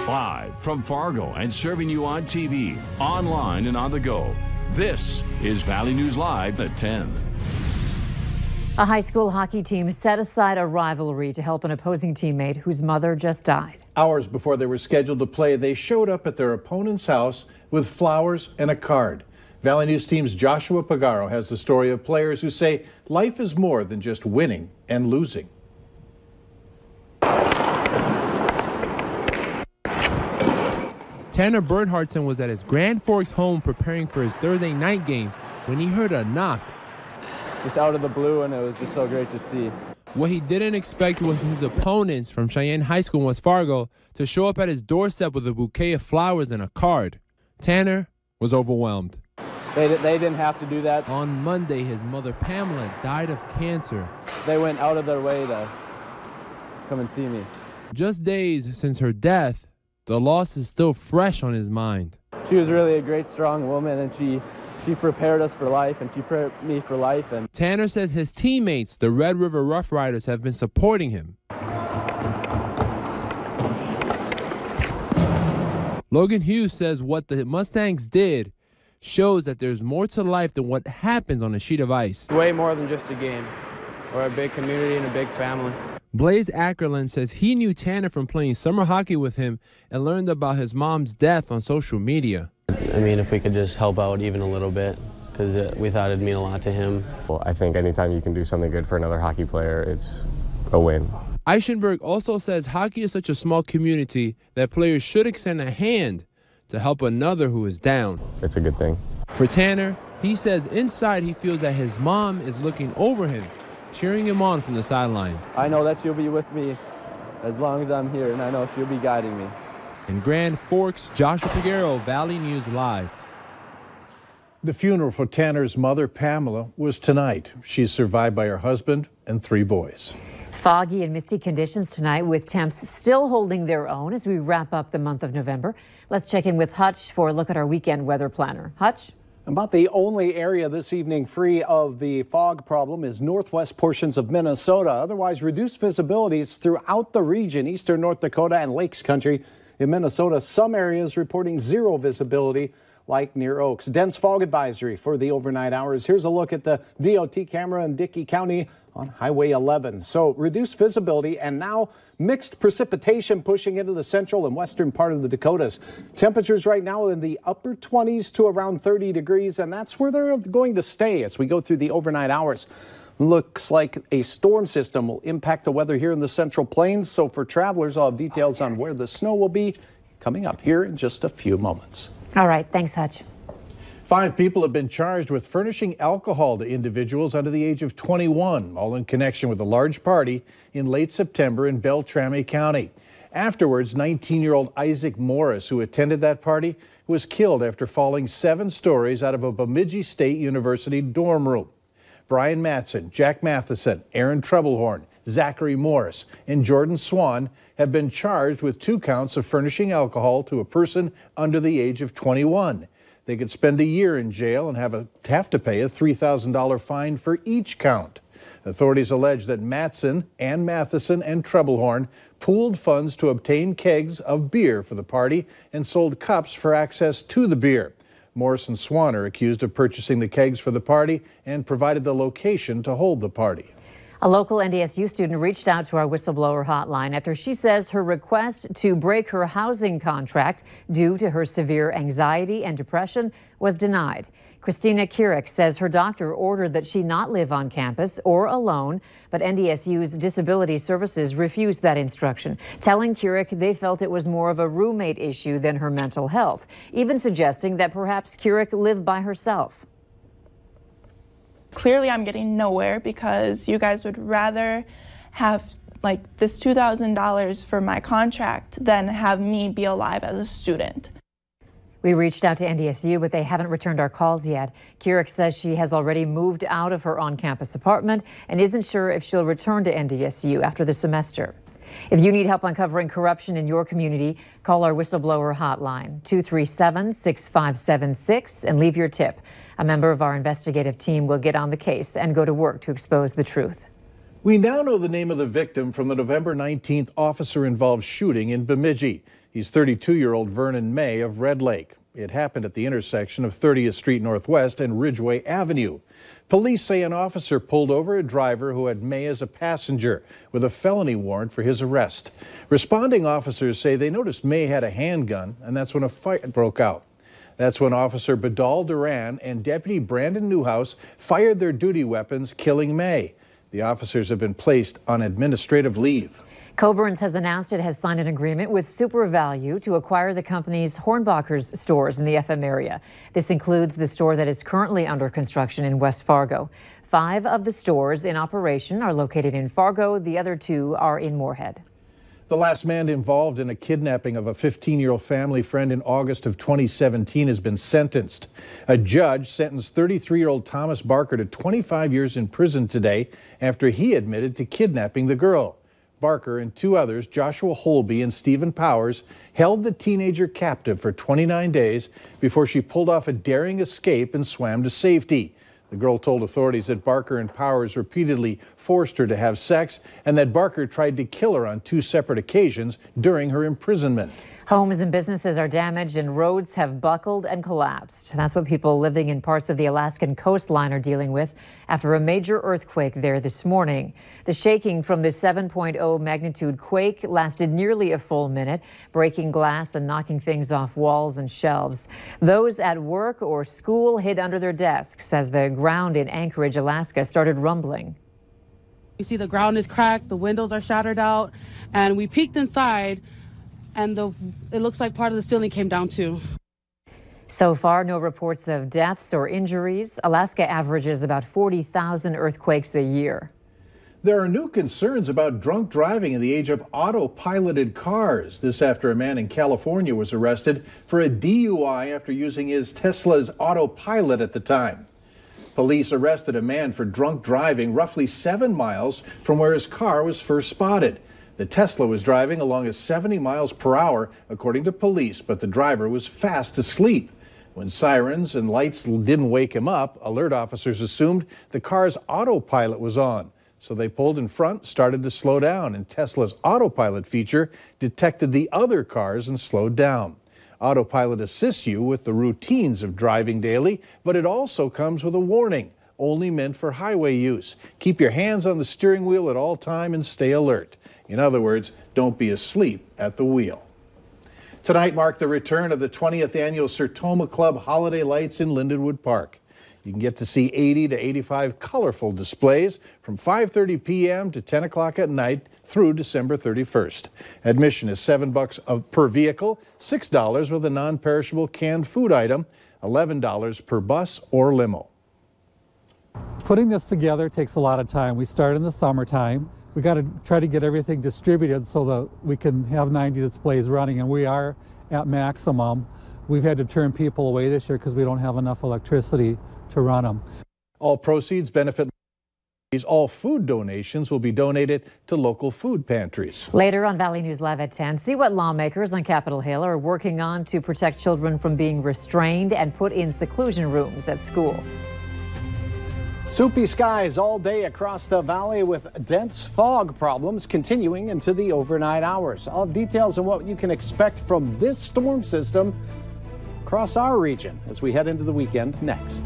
Live from Fargo and serving you on TV, online, and on the go. This is Valley News Live at 10. A high school hockey team set aside a rivalry to help an opposing teammate whose mother just died. Hours before they were scheduled to play, they showed up at their opponent's house with flowers and a card. Valley News Team's Joshua Pagaro has the story of players who say life is more than just winning and losing. Tanner Bernhardson was at his Grand Forks home preparing for his Thursday night game when he heard a knock. Just out of the blue, and it was just so great to see. What he didn't expect was his opponents from Cheyenne High School in West Fargo to show up at his doorstep with a bouquet of flowers and a card. Tanner was overwhelmed. They didn't have to do that. On Monday, his mother, Pamela, died of cancer. They went out of their way to come and see me. Just days since her death, the loss is still fresh on his mind. She was really a great, strong woman, and she prepared us for life, and she prepared me for life. And Tanner says his teammates, the Red River Rough Riders, have been supporting him. Logan Hughes says what the Mustangs did shows that there's more to life than what happens on a sheet of ice. Way more than just a game. We're a big community and a big family. Blaze Ackerland says he knew Tanner from playing summer hockey with him and learned about his mom's death on social media. I mean, if we could just help out even a little bit, because we thought it'd mean a lot to him. Well, I think anytime you can do something good for another hockey player, it's a win. Eichenberg also says hockey is such a small community that players should extend a hand to help another who is down. It's a good thing. For Tanner, he says inside he feels that his mom is looking over him, cheering him on from the sidelines. I know that she'll be with me as long as I'm here, and I know she'll be guiding me. In Grand Forks, Joshua Pagaro, Valley News Live. The funeral for Tanner's mother, Pamela, was tonight. She's survived by her husband and 3 boys. Foggy and misty conditions tonight with temps still holding their own as we wrap up the month of November. Let's check in with Hutch for a look at our weekend weather planner. Hutch? About the only area this evening free of the fog problem is northwest portions of Minnesota. Otherwise, reduced visibilities throughout the region, eastern North Dakota and Lakes Country. In Minnesota, some areas reporting 0 visibility, like near Oaks. Dense fog advisory for the overnight hours. Here's a look at the DOT camera in Dickey County on Highway 11. So reduced visibility and now mixed precipitation pushing into the central and western part of the Dakotas. Temperatures right now in the upper 20s to around 30 degrees, and that's where they're going to stay as we go through the overnight hours. Looks like a storm system will impact the weather here in the Central Plains. So for travelers, I'll have details on where the snow will be coming up here in just a few moments. All right. Thanks, Hutch. 5 people have been charged with furnishing alcohol to individuals under the age of 21, all in connection with a large party in late September in Beltrami County. Afterwards, 19-year-old Isaac Morris, who attended that party, was killed after falling 7 stories out of a Bemidji State University dorm room. Brian Matson, Jack Matheson, Aaron Troublehorn, Zachary Morris, and Jordan Swan have been charged with 2 counts of furnishing alcohol to a person under the age of 21. They could spend a year in jail and have to pay a $3,000 fine for each count. Authorities allege that Matson and Matheson and Troublehorn pooled funds to obtain kegs of beer for the party and sold cups for access to the beer. Morris and Swan are accused of purchasing the kegs for the party and provided the location to hold the party. A local NDSU student reached out to our whistleblower hotline after she says her request to break her housing contract due to her severe anxiety and depression was denied. Christina Keurig says her doctor ordered that she not live on campus or alone, but NDSU's Disability Services refused that instruction, telling Keurig they felt it was more of a roommate issue than her mental health, even suggesting that perhaps Keurig lived by herself. Clearly, I'm getting nowhere because you guys would rather have like this $2,000 for my contract than have me be alive as a student. We reached out to NDSU, but they haven't returned our calls yet. Keurig says she has already moved out of her on-campus apartment and isn't sure if she'll return to NDSU after the semester. If you need help uncovering corruption in your community, call our whistleblower hotline, 237-6576, and leave your tip. A member of our investigative team will get on the case and go to work to expose the truth. We now know the name of the victim from the November 19th officer-involved shooting in Bemidji. He's 32-year-old Vernon May of Red Lake. It happened at the intersection of 30th Street Northwest and Ridgeway Avenue. Police say an officer pulled over a driver who had May as a passenger with a felony warrant for his arrest. Responding officers say they noticed May had a handgun, and that's when a fight broke out. That's when Officer Badal Duran and Deputy Brandon Newhouse fired their duty weapons, killing May. The officers have been placed on administrative leave. Coburn's has announced it has signed an agreement with SuperValue to acquire the company's Hornbacher's stores in the FM area. This includes the store that is currently under construction in West Fargo. 5 of the stores in operation are located in Fargo. The other 2 are in Moorhead. The last man involved in a kidnapping of a 15-year-old family friend in August of 2017 has been sentenced. A judge sentenced 33-year-old Thomas Barker to 25 years in prison today after he admitted to kidnapping the girl. Barker and 2 others, Joshua Holby and Stephen Powers, held the teenager captive for 29 days before she pulled off a daring escape and swam to safety. The girl told authorities that Barker and Powers repeatedly forced her to have sex and that Barker tried to kill her on 2 separate occasions during her imprisonment. Homes and businesses are damaged and roads have buckled and collapsed. That's what people living in parts of the Alaskan coastline are dealing with after a major earthquake there this morning. The shaking from the 7.0 magnitude quake lasted nearly a full minute, breaking glass and knocking things off walls and shelves. Those at work or school hid under their desks as the ground in Anchorage, Alaska started rumbling. You see the ground is cracked, the windows are shattered out, and we peeked inside, and it looks like part of the ceiling came down too. So far, no reports of deaths or injuries. Alaska averages about 40,000 earthquakes a year. There are new concerns about drunk driving in the age of autopiloted cars. This after a man in California was arrested for a DUI after using his Tesla's autopilot at the time. Police arrested a man for drunk driving roughly 7 miles from where his car was first spotted. The Tesla was driving along at 70 miles per hour, according to police, but the driver was fast asleep. When sirens and lights didn't wake him up, alert officers assumed the car's autopilot was on. So they pulled in front, started to slow down, and Tesla's autopilot feature detected the other cars and slowed down. Autopilot assists you with the routines of driving daily, but it also comes with a warning, only meant for highway use. Keep your hands on the steering wheel at all time and stay alert. In other words, don't be asleep at the wheel. Tonight marked the return of the 20th annual Sertoma Club Holiday Lights in Lindenwood Park. You can get to see 80 to 85 colorful displays from 5:30 p.m. to 10 o'clock at night through December 31st. Admission is $7 per vehicle, $6 with a non-perishable canned food item, $11 per bus or limo. Putting this together takes a lot of time. We start in the summertime. We got to try to get everything distributed so that we can have 90 displays running, and we are at maximum. We've had to turn people away this year because we don't have enough electricity to run them. All proceeds benefit. All food donations will be donated to local food pantries. Later on Valley News Live at 10, see what lawmakers on Capitol Hill are working on to protect children from being restrained and put in seclusion rooms at school. Soupy skies all day across the valley with dense fog problems continuing into the overnight hours. All details on what you can expect from this storm system across our region as we head into the weekend next.